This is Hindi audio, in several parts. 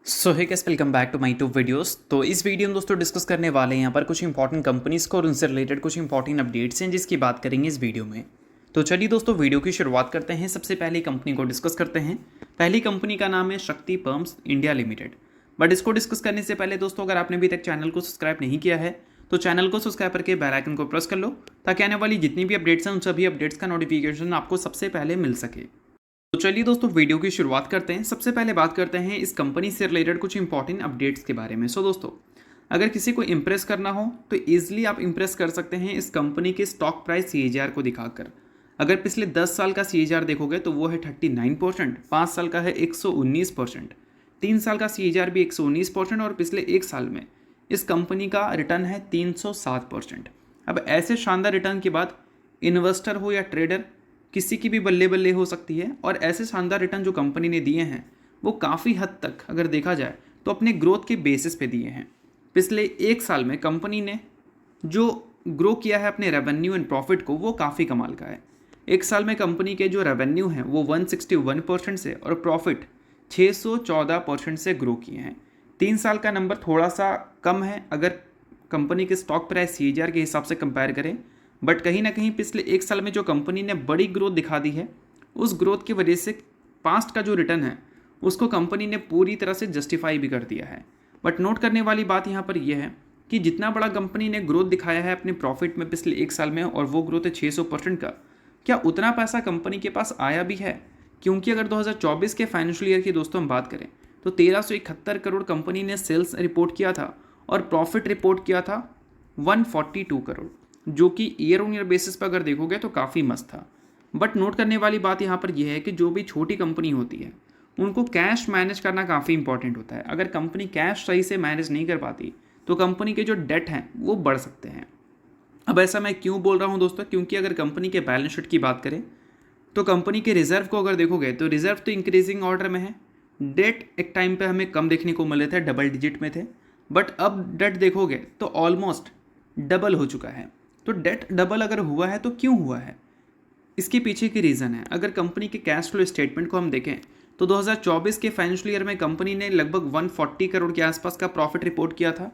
So hey guys, welcome back to my two videos. तो इस वीडियो में दोस्तों डिस्कस करने वाले हैं यहाँ पर कुछ इंपॉर्टेंट कंपनीज को और उनसे रिलेटेड कुछ इंपॉर्टेंट अपडेट्स हैं जिसकी बात करेंगे इस वीडियो में। तो चलिए दोस्तों वीडियो की शुरुआत करते हैं। सबसे पहली कंपनी को डिस्कस करते हैं। पहली कंपनी का नाम है शक्ति पम्प्स इंडिया लिमिटेड। बट इसको डिस्कस करने से पहले दोस्तों, अगर आपने अभी तक चैनल को सब्सक्राइब नहीं किया है तो चैनल को सब्सक्राइब करके बेल आइकन को प्रेस कर लो, ताकि आने वाली जितनी भी अपडेट्स हैं उन सभी अपडेट्स का नोटिफिकेशन आपको सबसे पहले मिल सके। तो चलिए दोस्तों वीडियो की शुरुआत करते हैं। सबसे पहले बात करते हैं इस कंपनी से रिलेटेड कुछ इंपॉर्टेंट अपडेट्स के बारे में। दोस्तों, अगर किसी को इंप्रेस करना हो तो ईजिली आप इंप्रेस कर सकते हैं इस कंपनी के स्टॉक प्राइस CAGR को दिखाकर। अगर पिछले 10 साल का CAGR देखोगे तो वो है 39%, 5 साल का है 119%, 3 साल का CAGR भी 119% और पिछले 1 साल में इस कंपनी का रिटर्न है 307%। अब ऐसे शानदार रिटर्न के बाद इन्वेस्टर हो या ट्रेडर, किसी की भी बल्ले बल्ले हो सकती है। और ऐसे शानदार रिटर्न जो कंपनी ने दिए हैं वो काफ़ी हद तक अगर देखा जाए तो अपने ग्रोथ के बेसिस पे दिए हैं। पिछले 1 साल में कंपनी ने जो ग्रो किया है अपने रेवेन्यू एंड प्रॉफिट को, वो काफ़ी कमाल का है। 1 साल में कंपनी के जो रेवेन्यू हैं वो 161% से और प्रॉफिट 614% से ग्रो किए हैं। 3 साल का नंबर थोड़ा सा कम है अगर कंपनी के स्टॉक प्राइस CAGR के हिसाब से कंपेयर करें, बट कहीं ना कहीं पिछले 1 साल में जो कंपनी ने बड़ी ग्रोथ दिखा दी है, उस ग्रोथ की वजह से पास्ट का जो रिटर्न है उसको कंपनी ने पूरी तरह से जस्टिफाई भी कर दिया है। बट नोट करने वाली बात यहाँ पर यह है कि जितना बड़ा कंपनी ने ग्रोथ दिखाया है अपने प्रॉफिट में पिछले 1 साल में, और वो ग्रोथ है 600% का, क्या उतना पैसा कंपनी के पास आया भी है? क्योंकि अगर 2024 के फाइनेंशियल ईयर की दोस्तों हम बात करें तो 1371 करोड़ कंपनी ने सेल्स रिपोर्ट किया था और प्रॉफिट रिपोर्ट किया था 142 करोड़, जो कि ईयर ऑन ईयर बेसिस पर अगर देखोगे तो काफ़ी मस्त था। बट नोट करने वाली बात यहाँ पर यह है कि जो भी छोटी कंपनी होती है उनको कैश मैनेज करना काफ़ी इंपॉर्टेंट होता है। अगर कंपनी कैश सही से मैनेज नहीं कर पाती तो कंपनी के जो डेट हैं वो बढ़ सकते हैं। अब ऐसा मैं क्यों बोल रहा हूँ दोस्तों, क्योंकि अगर कंपनी के बैलेंस शीट की बात करें तो कंपनी के रिजर्व को अगर देखोगे तो रिजर्व तो इंक्रीजिंग ऑर्डर में है। डेट एक टाइम पे हमें कम देखने को मिले थे, डबल डिजिट में थे, बट अब डेट देखोगे तो ऑलमोस्ट डबल हो चुका है। तो डेट डबल अगर हुआ है तो क्यों हुआ है, इसके पीछे की रीज़न है। अगर कंपनी के कैश फ्लो स्टेटमेंट को हम देखें तो 2024 के फाइनेंशियल ईयर में कंपनी ने लगभग 140 करोड़ के आसपास का प्रॉफिट रिपोर्ट किया था।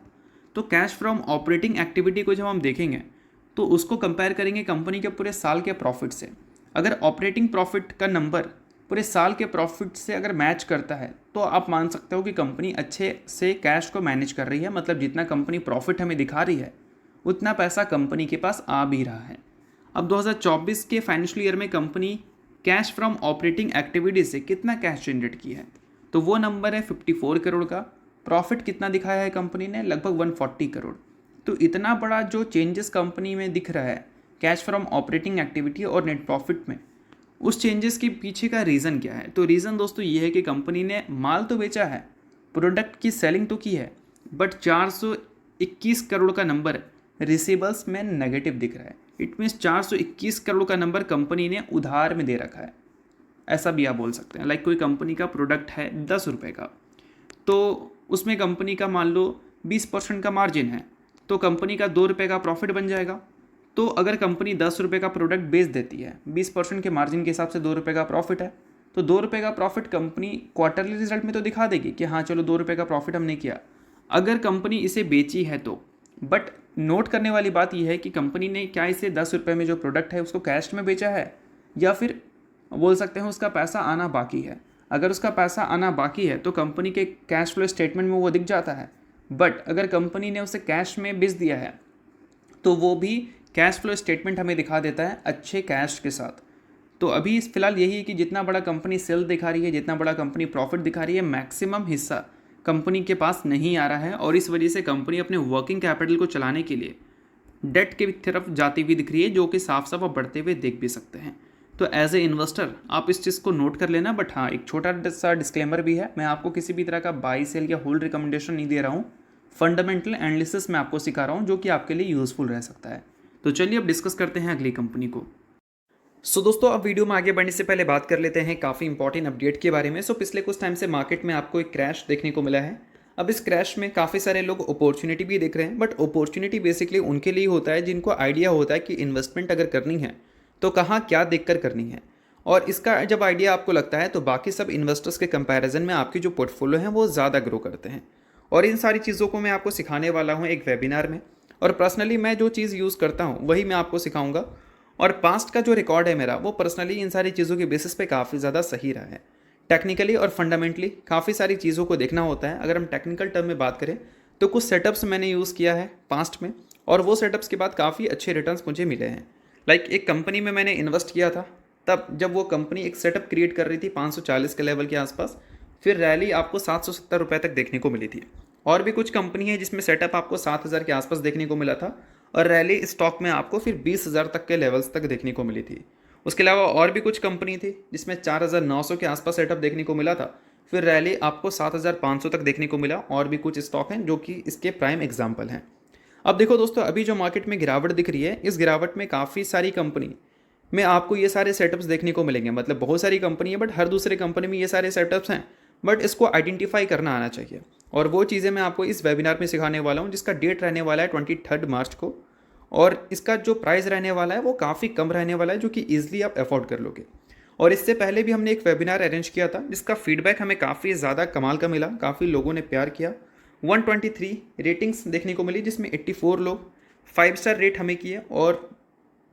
तो कैश फ्रॉम ऑपरेटिंग एक्टिविटी को जब हम देखेंगे तो उसको कंपेयर करेंगे कंपनी के पूरे साल के प्रॉफिट से। अगर ऑपरेटिंग प्रॉफिट का नंबर पूरे साल के प्रॉफिट से अगर मैच करता है तो आप मान सकते हो कि कंपनी अच्छे से कैश को मैनेज कर रही है। मतलब जितना कंपनी प्रॉफिट हमें दिखा रही है उतना पैसा कंपनी के पास आ भी रहा है। अब 2024 के फाइनेंशियल ईयर में company cash from operating activities से कितना कैश जनरेट किया है, तो वो नंबर है 54 करोड़ का। प्रॉफिट कितना दिखाया है कंपनी ने, लगभग 140 करोड़। तो इतना बड़ा जो चेंजेस कंपनी में दिख रहा है कैश फ्रॉम ऑपरेटिंग एक्टिविटी और नेट प्रॉफिट में, उस चेंजेस के पीछे का रीज़न क्या है? तो रीज़न दोस्तों ये है कि कंपनी ने माल तो बेचा है, प्रोडक्ट की सेलिंग तो की है, बट 421 करोड़ का नंबर रिसीवेबल्स में नेगेटिव दिख रहा है। इट मीन्स 421 करोड़ का नंबर कंपनी ने उधार में दे रखा है, ऐसा भी आप बोल सकते हैं। लाइक कोई कंपनी का प्रोडक्ट है 10 रुपये का, तो उसमें कंपनी का मान लो 20% का मार्जिन है, तो कंपनी का 2 रुपये का प्रॉफिट बन जाएगा। तो अगर कंपनी 10 रुपये का प्रोडक्ट बेच देती है, 20% के मार्जिन के हिसाब से 2 रुपये का प्रॉफिट है, तो 2 रुपये का प्रॉफिट कंपनी क्वार्टरली रिजल्ट में तो दिखा देगी कि हाँ चलो 2 रुपये का प्रॉफिट हमने किया, अगर कंपनी इसे बेची है तो। बट नोट करने वाली बात यह है कि कंपनी ने क्या इसे 10 रुपये में जो प्रोडक्ट है उसको कैश में बेचा है, या फिर बोल सकते हैं उसका पैसा आना बाकी है। अगर उसका पैसा आना बाकी है तो कंपनी के कैश फ्लो स्टेटमेंट में वो दिख जाता है। बट अगर कंपनी ने उसे कैश में बेच दिया है तो वो भी कैश फ्लो स्टेटमेंट हमें दिखा देता है अच्छे कैश के साथ। तो अभी फिलहाल यही है कि जितना बड़ा कंपनी सेल दिखा रही है, जितना बड़ा कंपनी प्रॉफिट दिखा रही है, मैक्सिमम हिस्सा कंपनी के पास नहीं आ रहा है, और इस वजह से कंपनी अपने वर्किंग कैपिटल को चलाने के लिए डेट की तरफ जाती हुई दिख रही है, जो कि साफ साफ आप बढ़ते हुए देख भी सकते हैं। तो एज ए इन्वेस्टर आप इस चीज़ को नोट कर लेना। बट हाँ, एक छोटा सा डिस्क्लेमर भी है, मैं आपको किसी भी तरह का बाई सेल या होल्ड रिकमेंडेशन नहीं दे रहा हूँ। फंडामेंटल एनालिसिस मैं आपको सिखा रहा हूँ जो कि आपके लिए यूजफुल रह सकता है। तो चलिए अब डिस्कस करते हैं अगली कंपनी को। दोस्तों, अब वीडियो में आगे बढ़ने से पहले बात कर लेते हैं काफ़ी इंपॉर्टेंट अपडेट के बारे में। पिछले कुछ टाइम से मार्केट में आपको एक क्रैश देखने को मिला है। अब इस क्रैश में काफ़ी सारे लोग अपॉर्चुनिटी भी देख रहे हैं, बट अपॉर्चुनिटी बेसिकली उनके लिए होता है जिनको आइडिया होता है कि इन्वेस्टमेंट अगर करनी है तो कहाँ क्या देखकर करनी है। और इसका जब आइडिया आपको लगता है तो बाकी सब इन्वेस्टर्स के कंपैरिजन में आपकी जो पोर्टफोलियो है वो ज़्यादा ग्रो करते हैं। और इन सारी चीज़ों को मैं आपको सिखाने वाला हूँ एक वेबिनार में, और पर्सनली मैं जो चीज़ यूज़ करता हूँ वही मैं आपको सिखाऊंगा। और पास्ट का जो रिकॉर्ड है मेरा वो पर्सनली इन सारी चीज़ों के बेसिस पे काफ़ी ज़्यादा सही रहा है। टेक्निकली और फंडामेंटली काफ़ी सारी चीज़ों को देखना होता है। अगर हम टेक्निकल टर्म में बात करें तो कुछ सेटअप्स मैंने यूज़ किया है पास्ट में, और वो सेटअप्स के बाद काफ़ी अच्छे रिटर्न्स मुझे मिले हैं। लाइक एक कंपनी में मैंने इन्वेस्ट किया था, तब जब वो कंपनी एक सेटअप क्रिएट कर रही थी 540 के लेवल के आसपास, फिर रैली आपको 770 रुपये तक देखने को मिली थी। और भी कुछ कंपनी है जिसमें सेटअप आपको 7000 के आसपास देखने को मिला था, और रैली स्टॉक में आपको फिर 20,000 तक के लेवल्स तक देखने को मिली थी। उसके अलावा और भी कुछ कंपनी थी जिसमें 4900 के आसपास सेटअप देखने को मिला था, फिर रैली आपको 7500 तक देखने को मिला। और भी कुछ स्टॉक हैं जो कि इसके प्राइम एग्जाम्पल हैं। अब देखो दोस्तों, अभी जो मार्केट में गिरावट दिख रही है, इस गिरावट में काफ़ी सारी कंपनी में आपको ये सारे सेटअप्स देखने को मिलेंगे। मतलब बहुत सारी कंपनी है, बट हर दूसरे कंपनी में ये सारे सेटअप्स हैं, बट इसको आइडेंटिफाई करना आना चाहिए। और वो चीज़ें मैं आपको इस वेबिनार में सिखाने वाला हूँ, जिसका डेट रहने वाला है 23 मार्च को। और इसका जो प्राइस रहने वाला है वो काफ़ी कम रहने वाला है, जो कि ईजिली आप अफोर्ड कर लोगे। और इससे पहले भी हमने एक वेबिनार अरेंज किया था, जिसका फीडबैक हमें काफ़ी ज़्यादा कमाल का मिला, काफ़ी लोगों ने प्यार किया। 123 रेटिंग्स देखने को मिली, जिसमें 84 लोग 5 स्टार रेट हमें किए और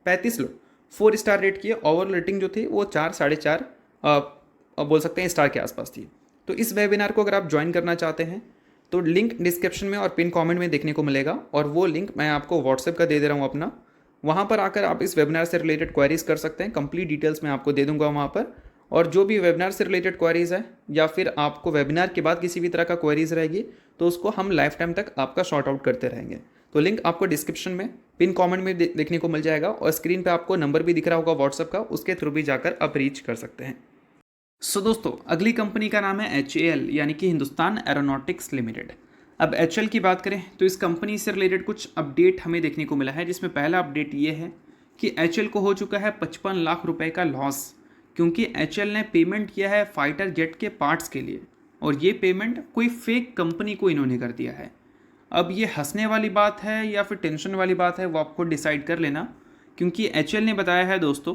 35 लोग 4 स्टार रेट किए। ओवरऑल रेटिंग जो थी वो 4 4.5 बोल सकते हैं स्टार के आसपास थी। तो इस वेबिनार को अगर आप ज्वाइन करना चाहते हैं तो लिंक डिस्क्रिप्शन में और पिन कमेंट में देखने को मिलेगा, और वो लिंक मैं आपको व्हाट्सएप का दे दे रहा हूँ अपना। वहाँ पर आकर आप इस वेबिनार से रिलेटेड क्वेरीज कर सकते हैं। कंप्लीट डिटेल्स मैं आपको दे दूंगा वहाँ पर। और जो भी वेबिनार से रिलेटेड क्वेरीज है, या फिर आपको वेबिनार के बाद किसी भी तरह का क्वेरीज रहेगी, तो उसको हम लाइफ टाइम तक आपका शॉर्ट आउट करते रहेंगे। तो लिंक आपको डिस्क्रिप्शन में पिन कमेंट में देखने को मिल जाएगा, और स्क्रीन पर आपको नंबर भी दिख रहा होगा व्हाट्सएप का, उसके थ्रू भी जाकर आप रीच कर सकते हैं। सो दोस्तों, अगली कंपनी का नाम है HAL, यानी कि हिंदुस्तान एरोनॉटिक्स लिमिटेड। अब HAL की बात करें तो इस कंपनी से रिलेटेड कुछ अपडेट हमें देखने को मिला है, जिसमें पहला अपडेट ये है कि HAL को हो चुका है 55 लाख रुपए का लॉस, क्योंकि HAL ने पेमेंट किया है फाइटर जेट के पार्ट्स के लिए, और ये पेमेंट कोई फेक कंपनी को इन्होंने कर दिया है। अब ये हंसने वाली बात है या फिर टेंशन वाली बात है, वो आपको डिसाइड कर लेना, क्योंकि HAL ने बताया है दोस्तों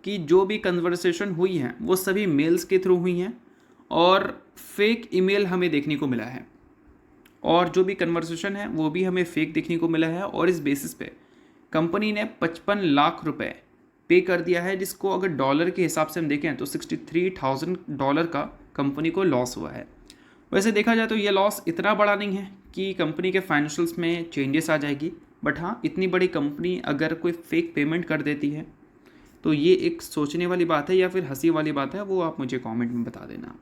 कि जो भी कन्वर्सेशन हुई हैं वो सभी मेल्स के थ्रू हुई हैं, और फेक ईमेल हमें देखने को मिला है, और जो भी कन्वर्सेशन है वो भी हमें फेक देखने को मिला है। और इस बेसिस पे कंपनी ने 55 लाख रुपए पे कर दिया है, जिसको अगर डॉलर के हिसाब से हम देखें तो $63,000 का कंपनी को लॉस हुआ है। वैसे देखा जाए तो ये लॉस इतना बड़ा नहीं है कि कंपनी के फाइनेंशियल्स में चेंजेस आ जाएगी, बट हाँ, इतनी बड़ी कंपनी अगर कोई फेक पेमेंट कर देती है तो ये एक सोचने वाली बात है या फिर हंसी वाली बात है, वो आप मुझे कमेंट में बता देना।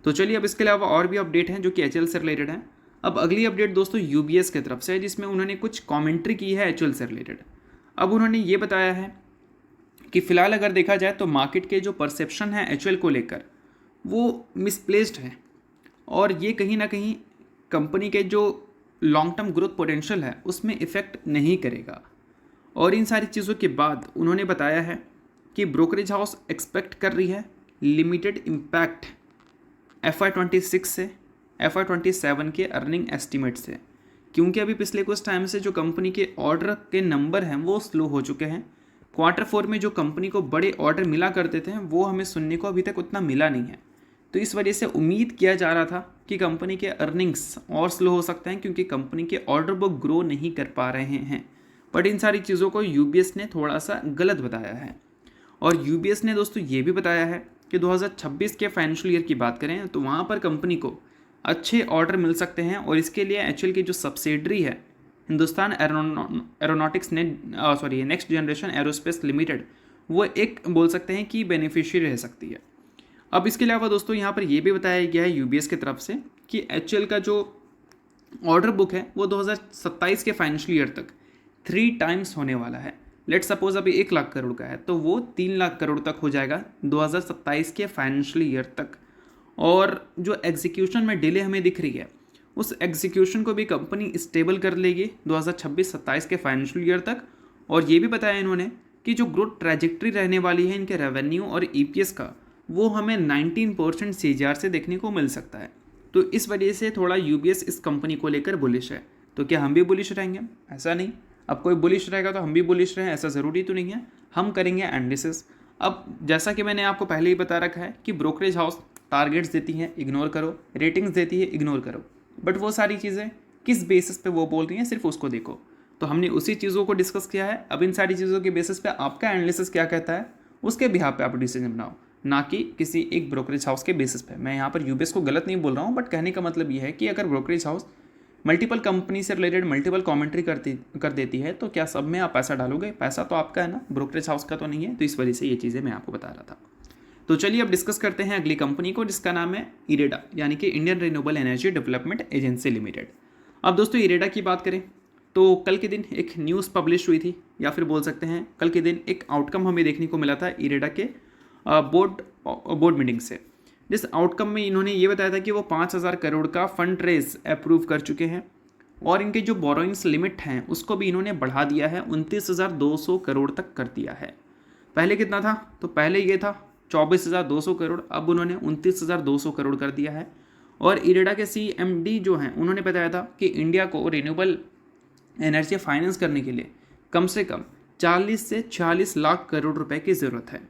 तो चलिए, अब इसके अलावा और भी अपडेट हैं जो कि HAL से रिलेटेड हैं। अब अगली अपडेट दोस्तों UBS की तरफ से है, जिसमें उन्होंने कुछ कमेंट्री की है HAL से रिलेटेड। अब उन्होंने ये बताया है कि फ़िलहाल अगर देखा जाए तो मार्केट के जो परसेप्शन है HAL को लेकर वो मिसप्लेस्ड है, और ये कहीं ना कहीं कंपनी के जो लॉन्ग टर्म ग्रोथ पोटेंशियल है उसमें इफ़ेक्ट नहीं करेगा। और इन सारी चीज़ों के बाद उन्होंने बताया है कि ब्रोकरेज हाउस एक्सपेक्ट कर रही है लिमिटेड इम्पैक्ट FY26 से FY27 के अर्निंग एस्टिमेट से, क्योंकि अभी पिछले कुछ टाइम से जो कंपनी के ऑर्डर के नंबर हैं वो स्लो हो चुके हैं। Q4 में जो कंपनी को बड़े ऑर्डर मिला करते थे वो हमें सुनने को अभी तक उतना मिला नहीं है। तो इस वजह से उम्मीद किया जा रहा था कि कंपनी के अर्निंग्स और स्लो हो सकते हैं, क्योंकि कंपनी के ऑर्डर बुक ग्रो नहीं कर पा रहे हैं। बट इन सारी चीज़ों को UBS ने थोड़ा सा गलत बताया है। और UBS ने दोस्तों ये भी बताया है कि 2026 के फाइनेंशियल ईयर की बात करें तो वहाँ पर कंपनी को अच्छे ऑर्डर मिल सकते हैं, और इसके लिए HAL की जो सब्सिडरी है Hindustan aeronautics next generation aerospace limited, वो एक बोल सकते हैं कि बेनिफिशियरी रह सकती है। अब इसके अलावा दोस्तों यहाँ पर यह भी बताया गया है UBS की तरफ से कि HAL का जो ऑर्डर बुक है वो 2027 के फाइनेंशियल ईयर तक 3 टाइम्स होने वाला है। लेट सपोज अभी 1 लाख करोड़ का है तो वो 3 लाख करोड़ तक हो जाएगा 2027 के फाइनेंशियल ईयर तक। और जो एग्जीक्यूशन में डिले हमें दिख रही है उस एग्जीक्यूशन को भी कंपनी स्टेबल कर लेगी 2026-27 के फाइनेंशियल ईयर तक। और ये भी बताया इन्होंने कि जो ग्रोथ ट्रैजेक्टरी रहने वाली है इनके रेवेन्यू और EPS का, वो हमें 19% CAGR से देखने को मिल सकता है। तो इस वजह से थोड़ा UBS इस कंपनी को लेकर बुलिश है। तो क्या हम भी बुलिश रहेंगे? ऐसा नहीं, अब कोई बुलिश रहेगा तो हम भी बुलिश रहें, ऐसा ज़रूरी तो नहीं है। हम करेंगे एनालिसिस, अब जैसा कि मैंने आपको पहले ही बता रखा है कि ब्रोकरेज हाउस टारगेट्स देती हैं, इग्नोर करो, रेटिंग्स देती है, इग्नोर करो, बट वो सारी चीज़ें किस बेसिस पे वो बोल रही हैं सिर्फ उसको देखो। तो हमने उसी चीज़ों को डिस्कस किया है। अब इन सारी चीज़ों के बेसिस पे आपका एनालिसिस क्या कहता है उसके बिहाफ पे आप डिसीजन बनाओ, ना कि किसी एक ब्रोकरेज हाउस के बेसिस पे। मैं यहाँ पर यूबीएस को गलत नहीं बोल रहा हूँ, बट कहने का मतलब ये है कि अगर ब्रोकरेज हाउस मल्टीपल कंपनी से रिलेटेड मल्टीपल कमेंट्री कर देती है तो क्या सब में आप पैसा डालोगे? पैसा तो आपका है ना, ब्रोकरेज हाउस का तो नहीं है। तो इस वजह से ये चीज़ें मैं आपको बता रहा था। तो चलिए अब डिस्कस करते हैं अगली कंपनी को, जिसका नाम है इरेडा, यानी कि Indian renewable energy development agency limited. अब दोस्तों इरेडा की बात करें तो कल के दिन एक न्यूज़ पब्लिश हुई थी, या फिर बोल सकते हैं कल के दिन एक आउटकम हमें देखने को मिला था इरेडा के बोर्ड मीटिंग से, जिस आउटकम में इन्होंने ये बताया था कि वो 5,000 करोड़ का फंड रेज अप्रूव कर चुके हैं और इनके जो बोरोइंग्स लिमिट हैं उसको भी इन्होंने बढ़ा दिया है, 29,200 करोड़ तक कर दिया है। पहले कितना था? तो पहले ये था 24,200 करोड़, अब उन्होंने 29,200 करोड़ कर दिया है। और इरेडा के CMD जो हैं उन्होंने बताया था कि इंडिया को रिन्यूएबल एनर्जी फाइनेंस करने के लिए कम से कम 40 से 46 लाख करोड़ रुपए की ज़रूरत है।